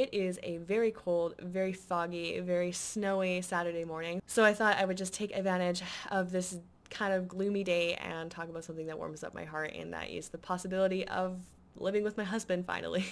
It is a very cold, very foggy, very snowy Saturday morning, so I thought I would just take advantage of this kind of gloomy day and talk about something that warms up my heart, and that is the possibility of living with my husband finally.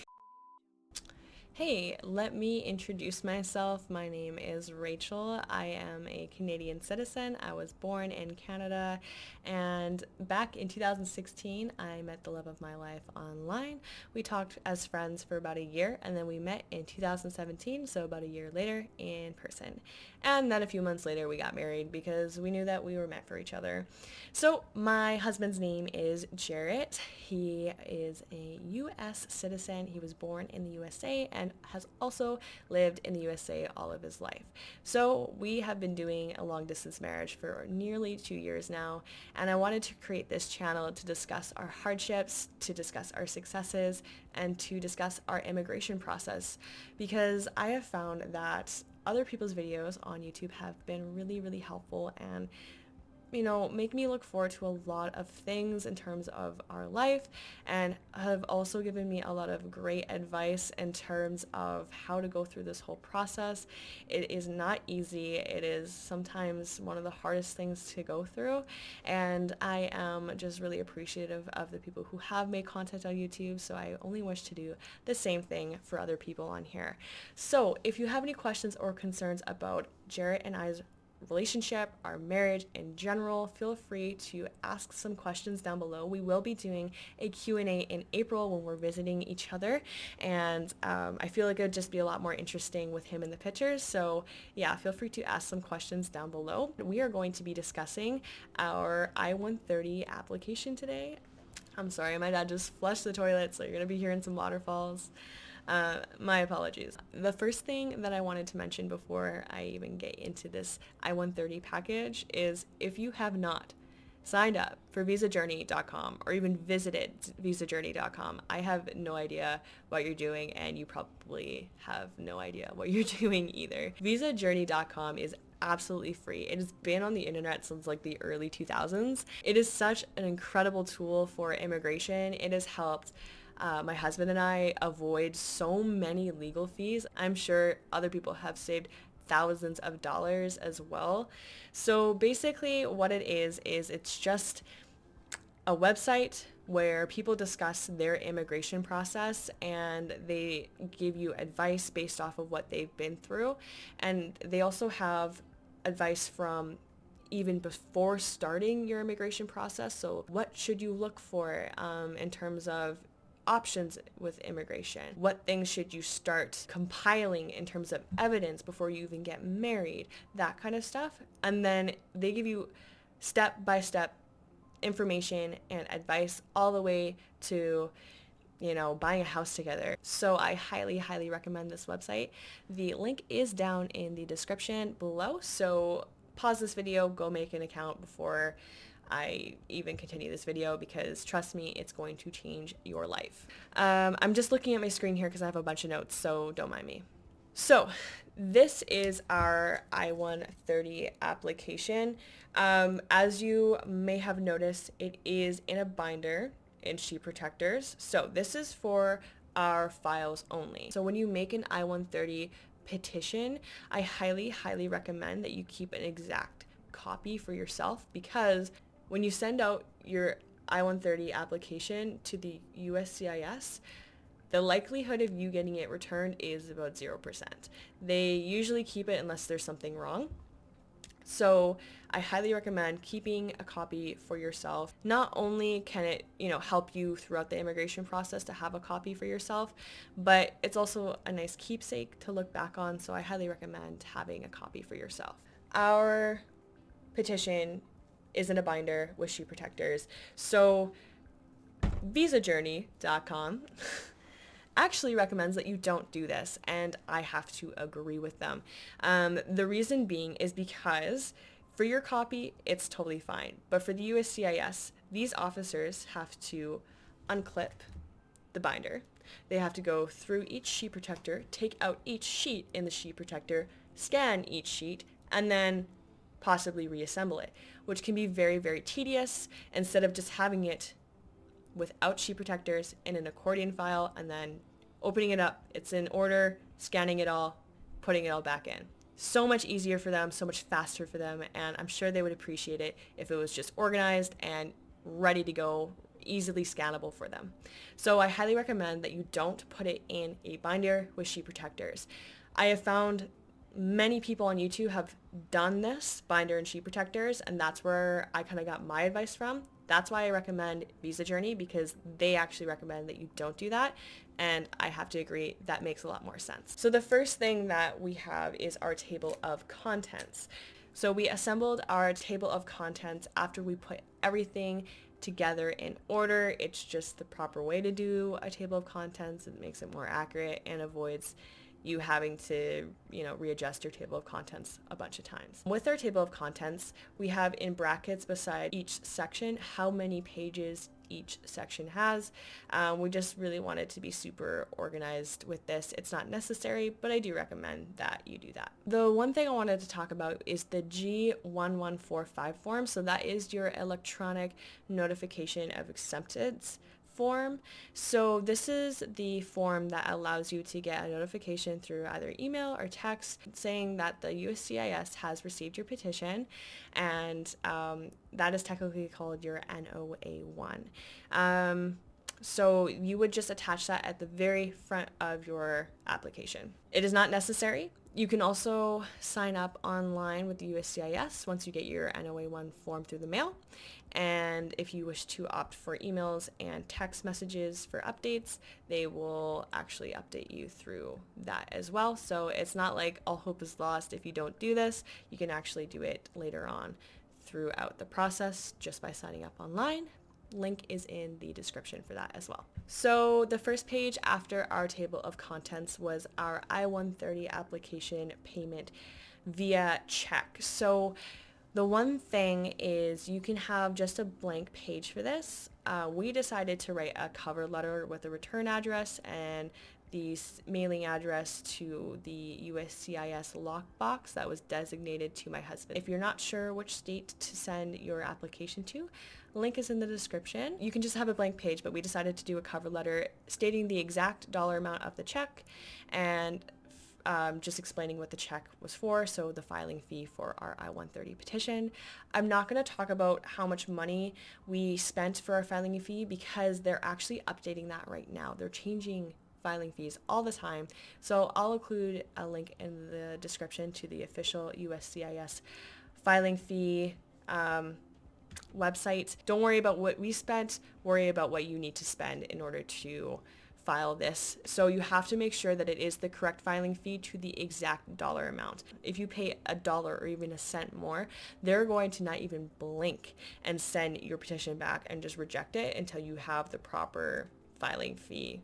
Hey, let me introduce myself. My name is Rachel. I am a Canadian citizen. I was born in Canada, and back in 2016, I met the love of my life online. We talked as friends for about a year, and then we met in 2017, so about a year later, in person. And then a few months later, we got married because we knew that we were meant for each other. So my husband's name is Jarrett. He is a U.S. citizen. He was born in the USA and has also lived in the USA all of his life. So we have been doing a long distance marriage for nearly 2 years now, and I wanted to create this channel to discuss our hardships, to discuss our successes, and to discuss our immigration process, because I have found that other people's videos on YouTube have been really, really helpful and make me look forward to a lot of things in terms of our life, and have also given me a lot of great advice in terms of how to go through this whole process. It is not easy. It is sometimes one of the hardest things to go through, and I am just really appreciative of the people who have made content on YouTube, so I only wish to do the same thing for other people on here. So if you have any questions or concerns about Jarrett and I's relationship, our marriage in general, feel free to ask some questions down below. We will be doing a Q&A in April when we're visiting each other, and I feel like it would just be a lot more interesting with him in the pictures. So yeah, feel free to ask some questions down below. We are going to be discussing our I-130 application today. I'm sorry, my dad just flushed the toilet, so you're going to be hearing some waterfalls. My apologies. The first thing that I wanted to mention before I even get into this I-130 package is, if you have not signed up for visajourney.com or even visited visajourney.com, I have no idea what you're doing, and you probably have no idea what you're doing either. Visajourney.com is absolutely free. It has been on the internet since like the early 2000s. It is such an incredible tool for immigration. It has helped my husband and I avoid so many legal fees. I'm sure other people have saved thousands of dollars as well. So basically what it is it's just a website where people discuss their immigration process, and they give you advice based off of what they've been through. And they also have advice from even before starting your immigration process. So what should you look for in terms of options with immigration? What things should you start compiling in terms of evidence before you even get married? That kind of stuff. And then they give you step-by-step information and advice all the way to buying a house together. So I highly, highly recommend this website. The link is down in the description below. So pause this video, go make an account before I even continue this video, because trust me, it's going to change your life. I'm just looking at my screen here because I have a bunch of notes, so don't mind me. So this is our I-130 application. As you may have noticed, it is in a binder in sheet protectors. So this is for our files only. So when you make an I-130 petition, I highly, highly recommend that you keep an exact copy for yourself, because when you send out your I-130 application to the USCIS, the likelihood of you getting it returned is about 0%. They usually keep it unless there's something wrong. So I highly recommend keeping a copy for yourself. Not only can it, help you throughout the immigration process to have a copy for yourself, but it's also a nice keepsake to look back on. So I highly recommend having a copy for yourself. Our petition is in a binder with sheet protectors. So visajourney.com actually recommends that you don't do this, and I have to agree with them. The reason being is because for your copy, it's totally fine. But for the USCIS, these officers have to unclip the binder. They have to go through each sheet protector, take out each sheet in the sheet protector, scan each sheet, and then possibly reassemble it, which can be very, very tedious, instead of just having it without sheet protectors in an accordion file and then opening it up, it's in order, scanning it all, putting it all back in. So much easier for them, so much faster for them, and I'm sure they would appreciate it if it was just organized and ready to go, easily scannable for them. So I highly recommend that you don't put it in a binder with sheet protectors. I have found many people on YouTube have done this, binder and sheet protectors, and that's where I kind of got my advice from. That's why I recommend Visa Journey, because they actually recommend that you don't do that. And I have to agree, that makes a lot more sense. So the first thing that we have is our table of contents. So we assembled our table of contents after we put everything together in order. It's just the proper way to do a table of contents. It makes it more accurate and avoids you having to, readjust your table of contents a bunch of times. With our table of contents, we have in brackets beside each section how many pages each section has. We just really wanted to be super organized with this. It's not necessary, but I do recommend that you do that. The one thing I wanted to talk about is the G1145 form. So that is your electronic notification of acceptance form. So this is the form that allows you to get a notification through either email or text saying that the USCIS has received your petition, and that is technically called your NOA1. So you would just attach that at the very front of your application. It is not necessary. You can also sign up online with the USCIS once you get your NOA1 form through the mail. And if you wish to opt for emails and text messages for updates, they will actually update you through that as well. So it's not like all hope is lost if you don't do this. You can actually do it later on throughout the process just by signing up online. Link is in the description for that as well. So the first page after our table of contents was our I-130 application payment via check. So the one thing is you can have just a blank page for this. We decided to write a cover letter with a return address and the mailing address to the USCIS lockbox that was designated to my husband. If you're not sure which state to send your application to, link is in the description. You can just have a blank page, but we decided to do a cover letter stating the exact dollar amount of the check and just explaining what the check was for, so the filing fee for our I-130 petition. I'm not going to talk about how much money we spent for our filing fee because they're actually updating that right now. They're changing filing fees all the time. So I'll include a link in the description to the official USCIS filing fee website. Don't worry about what we spent, worry about what you need to spend in order to file this. So you have to make sure that it is the correct filing fee to the exact dollar amount. If you pay $1 or even a cent more, they're going to not even blink and send your petition back and just reject it until you have the proper filing fee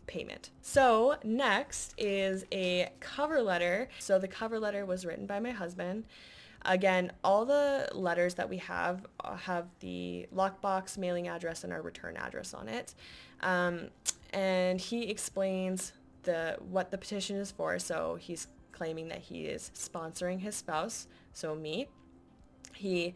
payment. So next is a cover letter. So the cover letter was written by my husband. Again, all the letters that we have the lockbox, mailing address, and our return address on it. And he explains what the petition is for. So he's claiming that he is sponsoring his spouse, so me. He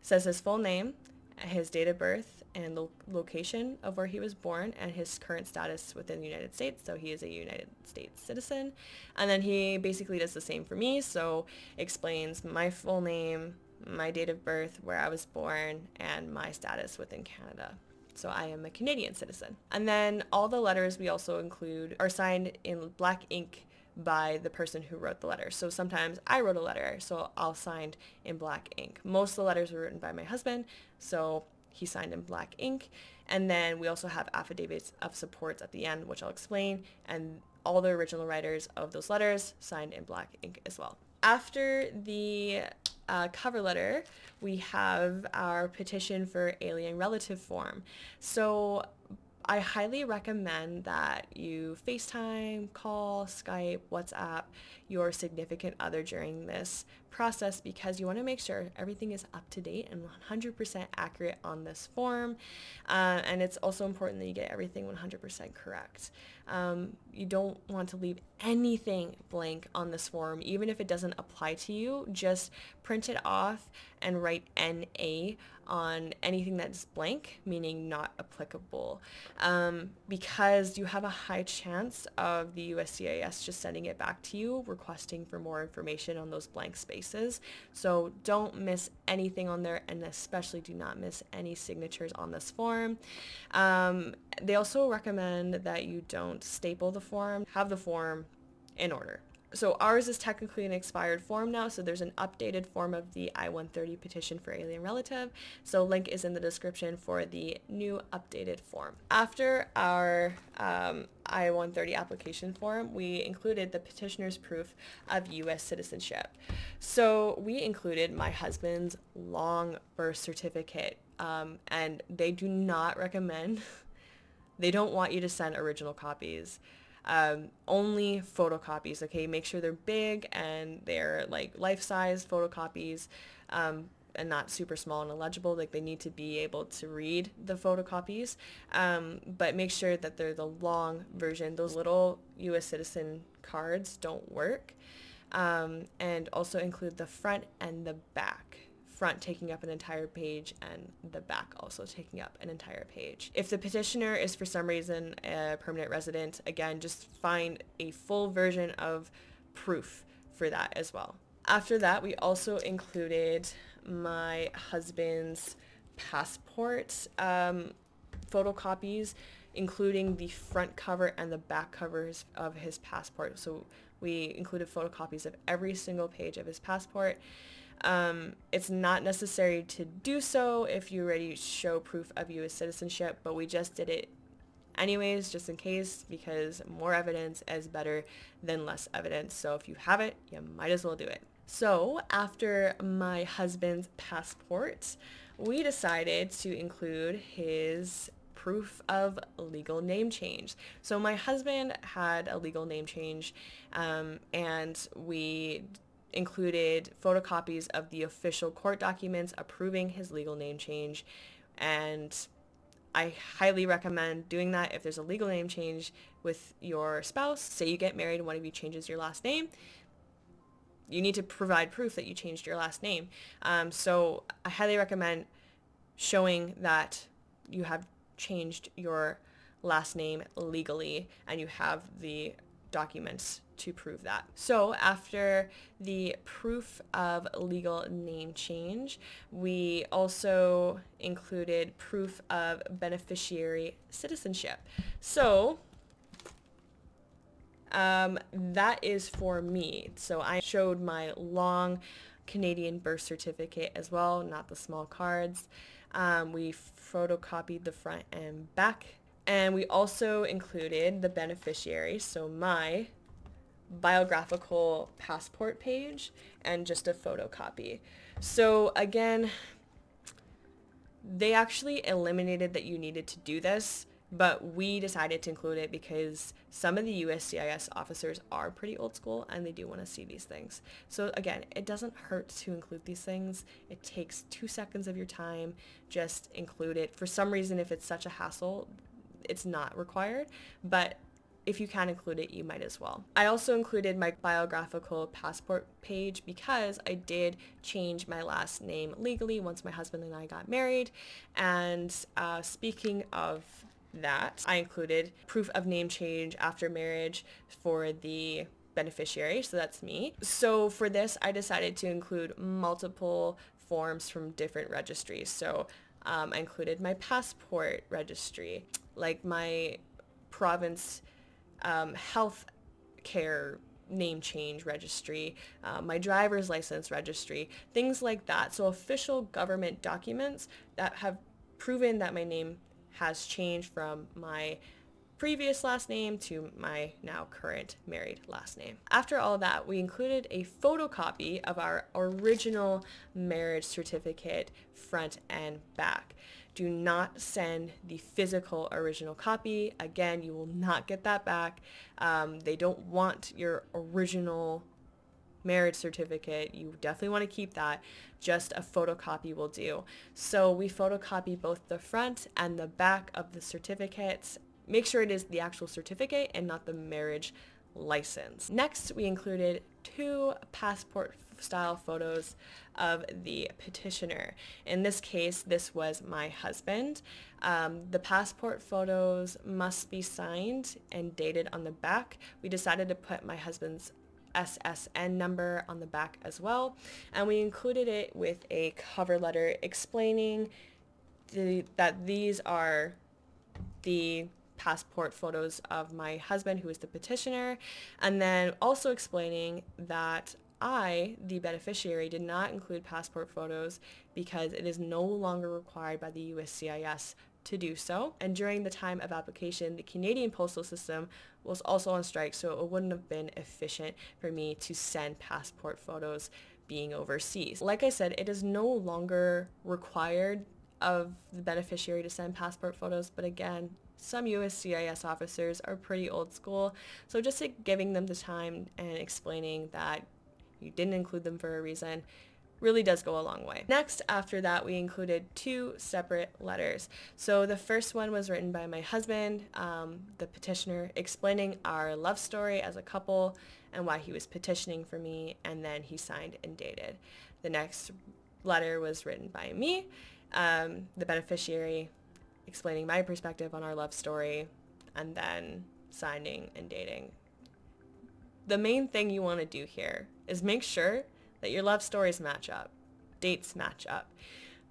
says his full name, his date of birth, and the location of where he was born, and his current status within the United States. So he is a United States citizen. And then he basically does the same for me. So explains my full name, my date of birth, where I was born, and my status within Canada. So I am a Canadian citizen. And then all the letters we also include are signed in black ink by the person who wrote the letter. So sometimes I wrote a letter, so I'll sign in black ink. Most of the letters were written by my husband, so he signed in black ink. And then we also have affidavits of supports at the end, which I'll explain, and all the original writers of those letters signed in black ink as well. After the cover letter, we have our petition for alien relative form. So I highly recommend that you FaceTime, call, Skype, WhatsApp your significant other during this process because you want to make sure everything is up to date and 100% accurate on this form. And it's also important that you get everything 100% correct. You don't want to leave anything blank on this form, even if it doesn't apply to you. Just print it off and write NA on anything that's blank, meaning not applicable, because you have a high chance of the USCIS just sending it back to you, requesting for more information on those blank spaces. So don't miss anything on there, and especially do not miss any signatures on this form. They also recommend that you don't staple the form. Have the form in order. So ours is technically an expired form now, so there's an updated form of the I-130 petition for alien relative. So link is in the description for the new updated form. After our I-130 application form, we included the petitioner's proof of U.S. citizenship. So we included my husband's long birth certificate, and they do not recommend, they don't want you to send original copies. Only photocopies, okay? Make sure they're big and they're like life-size photocopies, and not super small and illegible. Like, they need to be able to read the photocopies, but make sure that they're the long version. Those little U.S. citizen cards don't work. And also include the front and the back. Front taking up an entire page and the back also taking up an entire page. If the petitioner is for some reason a permanent resident, again, just find a full version of proof for that as well. After that, we also included my husband's passport photocopies, including the front cover and the back covers of his passport. So we included photocopies of every single page of his passport. It's not necessary to do so if you already show proof of U.S. citizenship, but we just did it anyways, just in case, because more evidence is better than less evidence. So if you have it, you might as well do it. So after my husband's passport, we decided to include his proof of legal name change. So my husband had a legal name change, and we included photocopies of the official court documents approving his legal name change, and I highly recommend doing that if there's a legal name change with your spouse. Say you get married and one of you changes your last name, you need to provide proof that you changed your last name. So I highly recommend showing that you have changed your last name legally and you have the documents to prove that. So after the proof of legal name change, we also included proof of beneficiary citizenship. So that is for me. So I showed my long Canadian birth certificate as well, not the small cards. We photocopied the front and back. And we also included the beneficiary, so my biographical passport page and just a photocopy. So again, they actually eliminated that you needed to do this, but we decided to include it because some of the USCIS officers are pretty old school and they do want to see these things. So again, it doesn't hurt to include these things. It takes 2 seconds of your time. Just include it. For some reason, if it's such a hassle, it's not required, but if you can include it, you might as well. I also included my biographical passport page because I did change my last name legally once my husband and I got married. And speaking of that, I included proof of name change after marriage for the beneficiary, so that's me. So for this, I decided to include multiple forms from different registries. So I included my passport registry, like my province health care name change registry, my driver's license registry, things like that. So official government documents that have proven that my name has changed from my previous last name to my now current married last name. After all that, we included a photocopy of our original marriage certificate, front and back. Do not send the physical original copy. Again, you will not get that back. They don't want your original marriage certificate. You definitely want to keep that. Just a photocopy will do. So we photocopy both the front and the back of the certificates. Make sure it is the actual certificate and not the marriage license. Next, we included 2 passport style photos of the petitioner. In this case, this was my husband. The passport photos must be signed and dated on the back. We decided to put my husband's SSN number on the back as well, and we included it with a cover letter explaining that these are the passport photos of my husband, who is the petitioner, and then also explaining that I, the beneficiary, did not include passport photos because it is no longer required by the USCIS to do so. And during the time of application, the Canadian postal system was also on strike, so it wouldn't have been efficient for me to send passport photos being overseas. Like I said, it is no longer required of the beneficiary to send passport photos, but again, some USCIS officers are pretty old school, so just like giving them the time and explaining that you didn't include them for a reason really does go a long way. Next, after that, we included 2 separate letters. So the first one was written by my husband, the petitioner, explaining our love story as a couple and why he was petitioning for me, and then he signed and dated. The next letter was written by me, the beneficiary, explaining my perspective on our love story, and then signing and dating. The main thing you want to do here is make sure that your love stories match up, dates match up,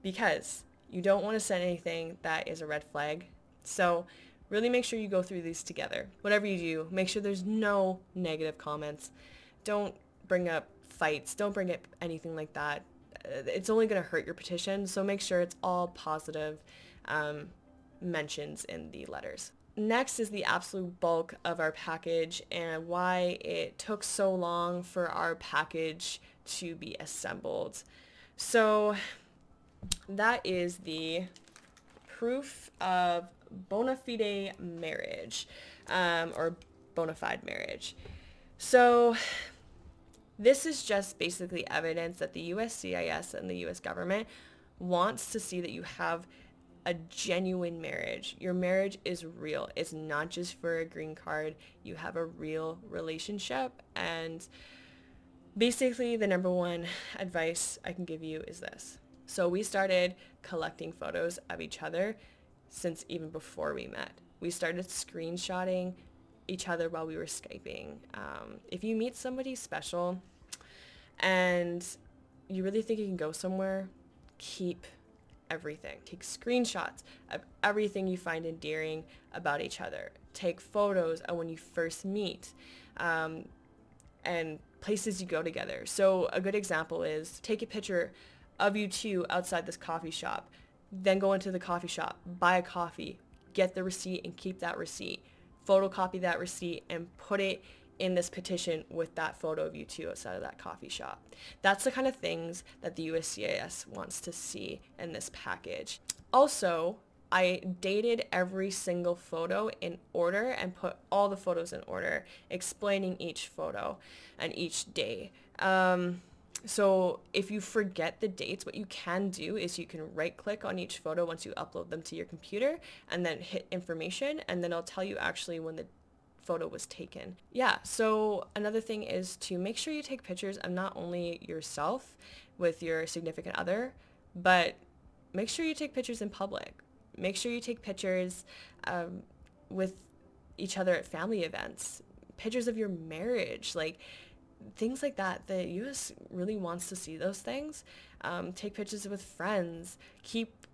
because you don't want to send anything that is a red flag. So really make sure you go through these together. Whatever you do, make sure there's no negative comments. Don't bring up fights. Don't bring up anything like that. It's only going to hurt your petition, so make sure it's all positive mentions in the letters. Next is the absolute bulk of our package and why it took so long for our package to be assembled. So that is the proof of bona fide marriage, or bona fide marriage. So this is just basically evidence that the USCIS and the US government wants to see that you have a genuine marriage. Your marriage is real. It's not just for a green card. You have a real relationship. And basically the number one advice I can give you is this. So we started collecting photos of each other since even before we met. We started screenshotting each other while we were Skyping. If you meet somebody special and you really think you can go somewhere, keep everything. Take screenshots of everything you find endearing about each other. Take photos of when you first meet, and places you go together. So a good example is take a picture of you two outside this coffee shop, then go into the coffee shop, buy a coffee, get the receipt and keep that receipt, photocopy that receipt and put it in this petition with that photo of you two outside of that coffee shop. That's the kind of things that the USCIS wants to see in this package. Also, I dated every single photo in order and put all the photos in order, explaining each photo and each day. So if you forget the dates, what you can do is you can right click on each photo once you upload them to your computer and then hit information, and then it'll tell you actually when the photo was taken. Yeah, so another thing is to make sure you take pictures of not only yourself with your significant other, but make sure you take pictures in public. Make sure you take pictures with each other at family events, pictures of your marriage, like things like that. The US really wants to see those things. Take pictures with friends. Keep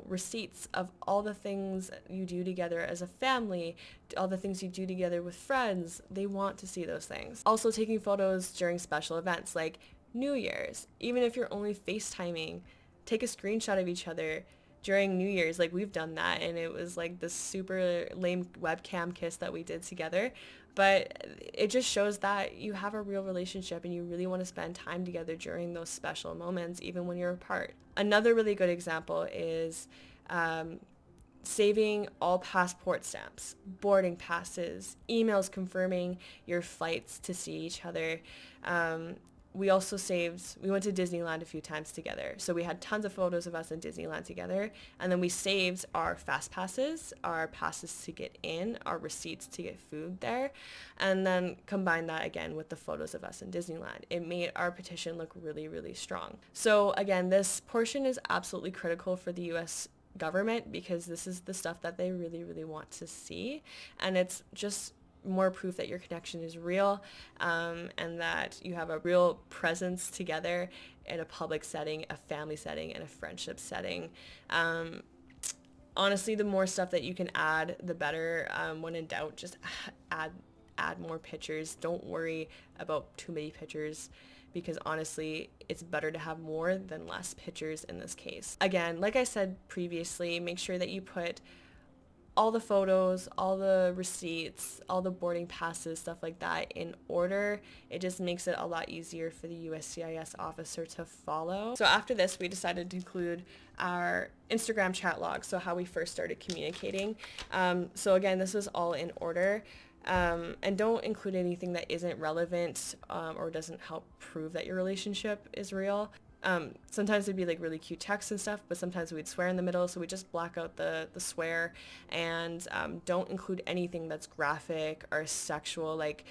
receipts of all the things you do together as a family, all the things you do together with friends. They want to see those things. Also taking photos during special events like New Year's. Even if you're only FaceTiming, take a screenshot of each other during New Year's. Like we've done that, and it was like this super lame webcam kiss that we did together. But it just shows that you have a real relationship and you really want to spend time together during those special moments, even when you're apart. Another really good example is saving all passport stamps, boarding passes, emails confirming your flights to see each other, we also we went to Disneyland a few times together. So we had tons of photos of us in Disneyland together. And then we saved our fast passes, our passes to get in, our receipts to get food there. And then combined that again with the photos of us in Disneyland. It made our petition look really, really strong. So again, this portion is absolutely critical for the U.S. government because this is the stuff that they really, really want to see. And it's just more proof that your connection is real, and that you have a real presence together in a public setting, a family setting, and a friendship setting. Honestly, the more stuff that you can add, the better. When in doubt, just add more pictures. Don't worry about too many pictures, because honestly, it's better to have more than less pictures in this case. Again, like I said previously, make sure that you put all the photos, all the receipts, all the boarding passes, stuff like that in order. It just makes it a lot easier for the USCIS officer to follow. So after this, we decided to include our Instagram chat log, so how we first started communicating. So again, this was all in order. And don't include anything that isn't relevant or doesn't help prove that your relationship is real. Sometimes it'd be like really cute text and stuff, but sometimes we'd swear in the middle, so we just black out the swear, and don't include anything that's graphic or sexual, like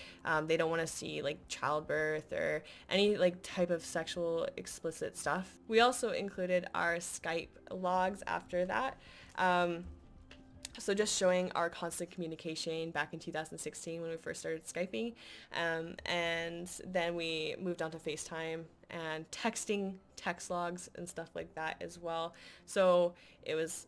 they don't want to see like childbirth or any like type of sexual explicit stuff. We also included our Skype logs after that. So just showing our constant communication back in 2016 when we first started Skyping. And then we moved on to Facetime and texting, text logs and stuff like that as well. So it was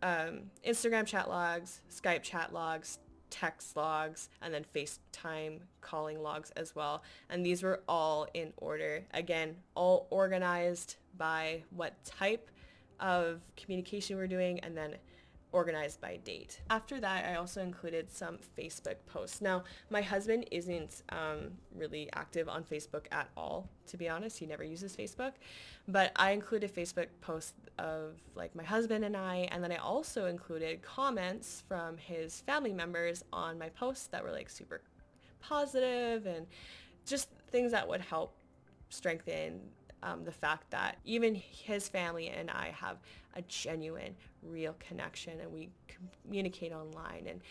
Instagram chat logs, Skype chat logs, text logs, and then FaceTime calling logs as well. And these were all in order. Again, all organized by what type of communication we're doing, and then organized by date. After that, I also included some Facebook posts. Now, my husband isn't really active on Facebook at all, to be honest. He never uses Facebook. But I included Facebook posts of like my husband and I, and then I also included comments from his family members on my posts that were like super positive and just things that would help strengthen the fact that even his family and I have a genuine, real connection, and we communicate online and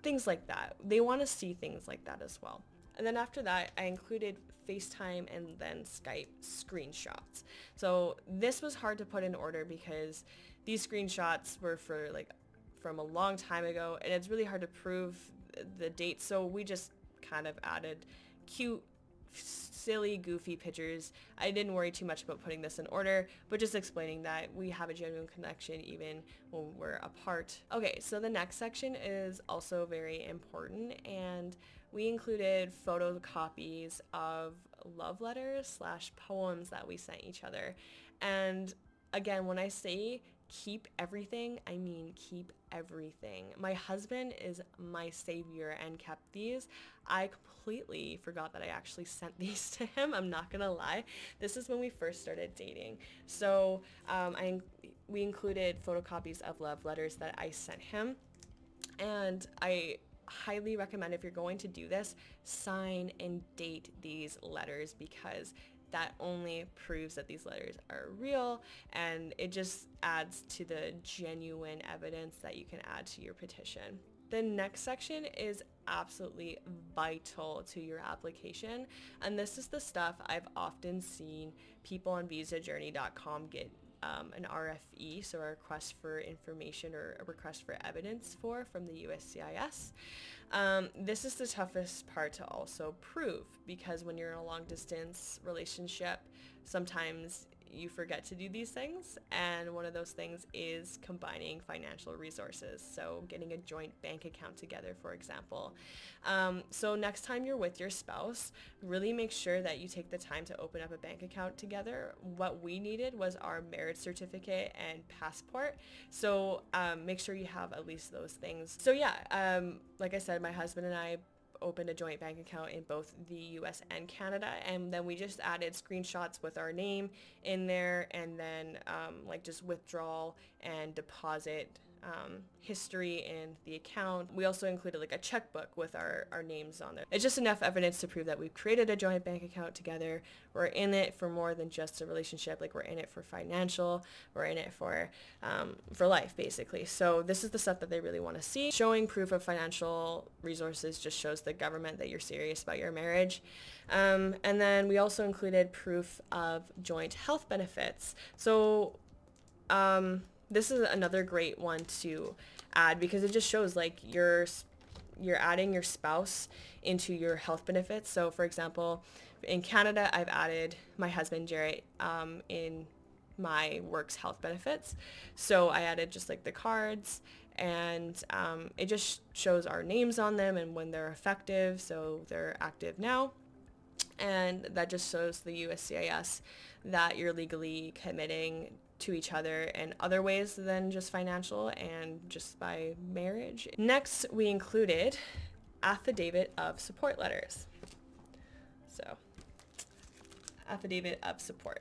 things like that. They want to see things like that as well. And then after that, I included FaceTime and then Skype screenshots. So this was hard to put in order because these screenshots were from a long time ago, and it's really hard to prove the date. So we just kind of added cute, silly, goofy pictures. I didn't worry too much about putting this in order, but just explaining that we have a genuine connection even when we're apart. Okay, so the next section is also very important, and we included photocopies of love letters / poems that we sent each other. And again, when I say keep everything, I mean keep everything. My husband is my savior and kept these. I completely forgot that I actually sent these to him. I'm not gonna lie. This is when we first started dating. So we included photocopies of love letters that I sent him. And I highly recommend, if you're going to do this, sign and date these letters, because that only proves that these letters are real, and it just adds to the genuine evidence that you can add to your petition. The next section is absolutely vital to your application, and this is the stuff I've often seen people on visajourney.com get an RFE, so a request for information or a request for evidence from the USCIS. This is the toughest part to also prove, because when you're in a long distance relationship, sometimes you forget to do these things, and one of those things is combining financial resources, so getting a joint bank account together, for example. So next time you're with your spouse, really make sure that you take the time to open up a bank account together. What we needed was our marriage certificate and passport, so make sure you have at least those things. So yeah, like I said, my husband and I opened a joint bank account in both the US and Canada, and then we just added screenshots with our name in there, and then like just withdrawal and deposit history in the account. We also included like a checkbook with our names on it. It's just enough evidence to prove that we've created a joint bank account together. We're in it for more than just a relationship. Like we're in it for financial, we're in it for life basically. So this is the stuff that they really want to see. Showing proof of financial resources just shows the government that you're serious about your marriage. And then we also included proof of joint health benefits. So this is another great one to add because it just shows like you're adding your spouse into your health benefits. So for example, in Canada, I've added my husband Jarrett in my work's health benefits. So I added just like the cards, and it just shows our names on them and when they're effective. So they're active now. And that just shows the USCIS that you're legally committing to each in other ways than just financial and just by marriage. Next, we included affidavit of support letters. So, affidavit of support.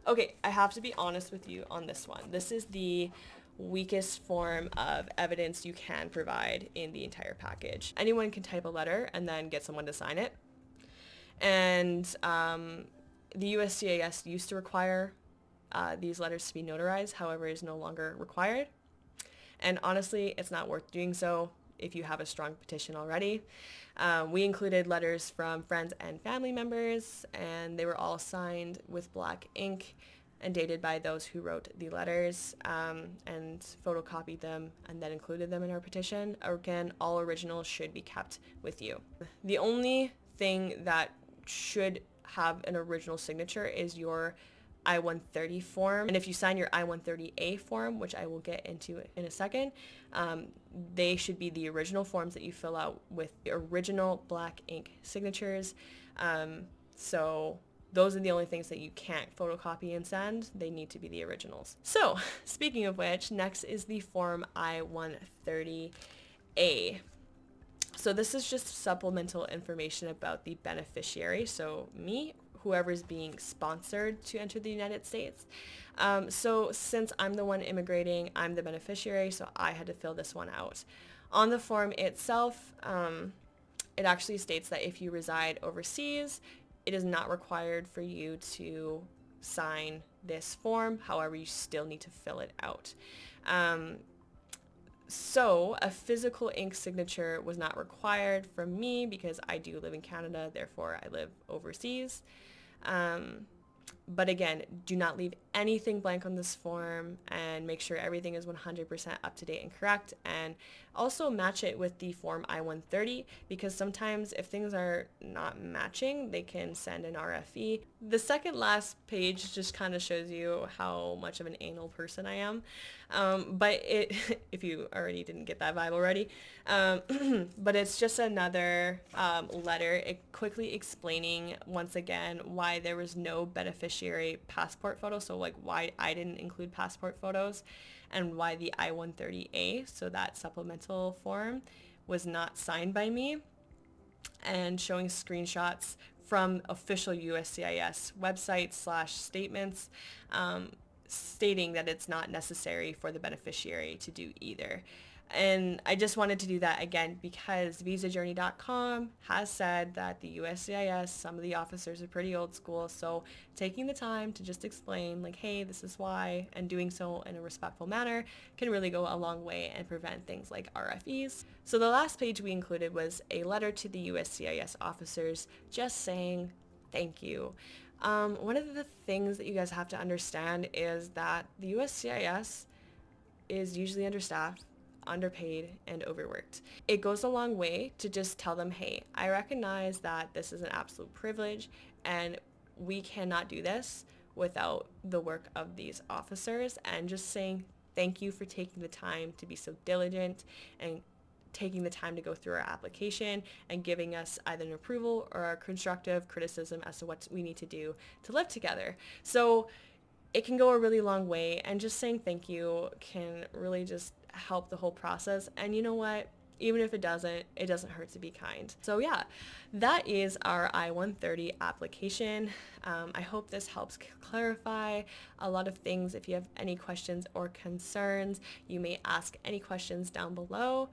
Okay, I have to be honest with you on this one. This is the weakest form of evidence you can provide in the entire package. Anyone can type a letter and then get someone to sign it. And the USCIS used to require these letters to be notarized, however, is no longer required. And honestly, it's not worth doing so if you have a strong petition already. We included letters from friends and family members, and they were all signed with black ink and dated by those who wrote the letters, and photocopied them and then included them in our petition. Again, all originals should be kept with you. The only thing that should have an original signature is your I-130 form. And if you sign your I-130A form, which I will get into in a second, they should be the original forms that you fill out with the original black ink signatures. So those are the only things that you can't photocopy and send. They need to be the originals. So speaking of which, next is the form I-130A. So this is just supplemental information about the beneficiary. So me, whoever's being sponsored to enter the United States. So since I'm the one immigrating, I'm the beneficiary, so I had to fill this one out. On the form itself, it actually states that if you reside overseas, it is not required for you to sign this form. However, you still need to fill it out. So a physical ink signature was not required from me because I do live in Canada, therefore I live overseas. But again, do not leave anything blank on this form and make sure everything is 100% up to date and correct. And also match it with the form I-130 because sometimes if things are not matching, they can send an RFE. The second last page just kind of shows you how much of an anal person I am. But if you already didn't get that vibe already, but it's just another letter quickly explaining once again why there was no beneficiary passport photo. So like why I didn't include passport photos and why the I-130A, so that supplemental form, was not signed by me, and showing screenshots from official USCIS websites / statements stating that it's not necessary for the beneficiary to do either. And I just wanted to do that again because visajourney.com has said that the USCIS, some of the officers are pretty old school. So taking the time to just explain like, hey, this is why, and doing so in a respectful manner can really go a long way and prevent things like RFEs. So the last page we included was a letter to the USCIS officers just saying thank you. One of the things that you guys have to understand is that the USCIS is usually understaffed, underpaid, and overworked. It goes a long way to just tell them, hey, I recognize that this is an absolute privilege and we cannot do this without the work of these officers, and just saying thank you for taking the time to be so diligent and taking the time to go through our application and giving us either an approval or a constructive criticism as to what we need to do to live together. So it can go a really long way, and just saying thank you can really just help the whole process. And you know what? Even if it doesn't hurt to be kind. So yeah, that is our I-130 application. I hope this helps clarify a lot of things. If you have any questions or concerns, you may ask any questions down below.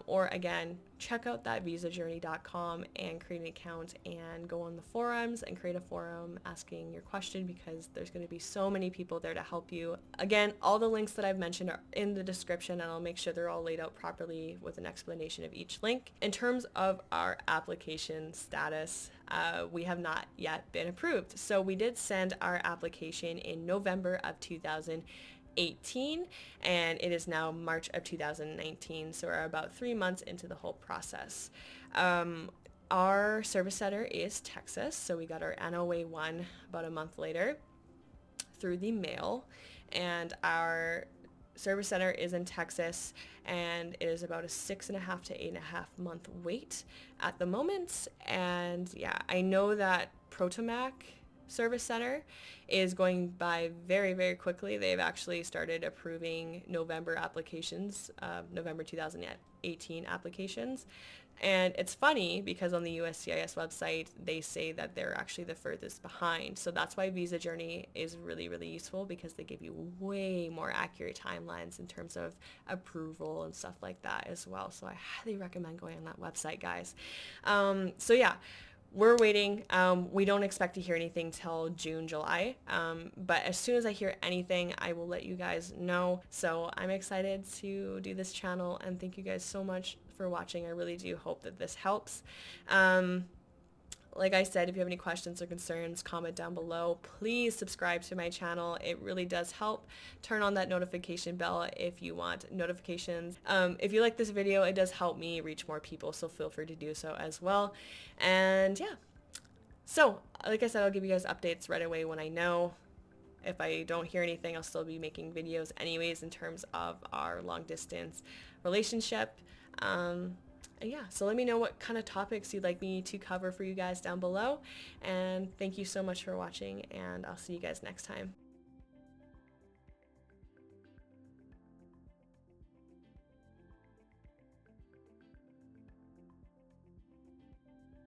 Or again, check out that visajourney.com and create an account and go on the forums and create a forum asking your question, because there's going to be so many people there to help you. Again, all the links that I've mentioned are in the description, and I'll make sure they're all laid out properly with an explanation of each link. In terms of our application status, we have not yet been approved. So we did send our application in November of 2018, and it is now March of 2019, so we're about 3 months into the whole process. Our service center is Texas, so we got our NOA 1 about a month later through the mail, and our service center is in Texas, and it is about a 6.5 to 8.5 month wait at the moment. And yeah, I know that Protomac Service Center is going by very, very quickly. They've actually started approving November applications, November 2018 applications. And it's funny because on the USCIS website, they say that they're actually the furthest behind. So that's why Visa Journey is really, really useful, because they give you way more accurate timelines in terms of approval and stuff like that as well. So I highly recommend going on that website, guys. So yeah, we're waiting. We don't expect to hear anything till June, July. But as soon as I hear anything, I will let you guys know. So I'm excited to do this channel, and thank you guys so much for watching. I really do hope that this helps. Like I said, if you have any questions or concerns, comment down below. Please subscribe to my channel. It really does help. Turn on that notification bell if you want notifications. If you like this video, it does help me reach more people, so feel free to do so as well. And yeah, so like I said, I'll give you guys updates right away when I know. If I don't hear anything, I'll still be making videos anyways in terms of our long distance relationship. And yeah, so let me know what kind of topics you'd like me to cover for you guys down below. And thank you so much for watching, and I'll see you guys next time.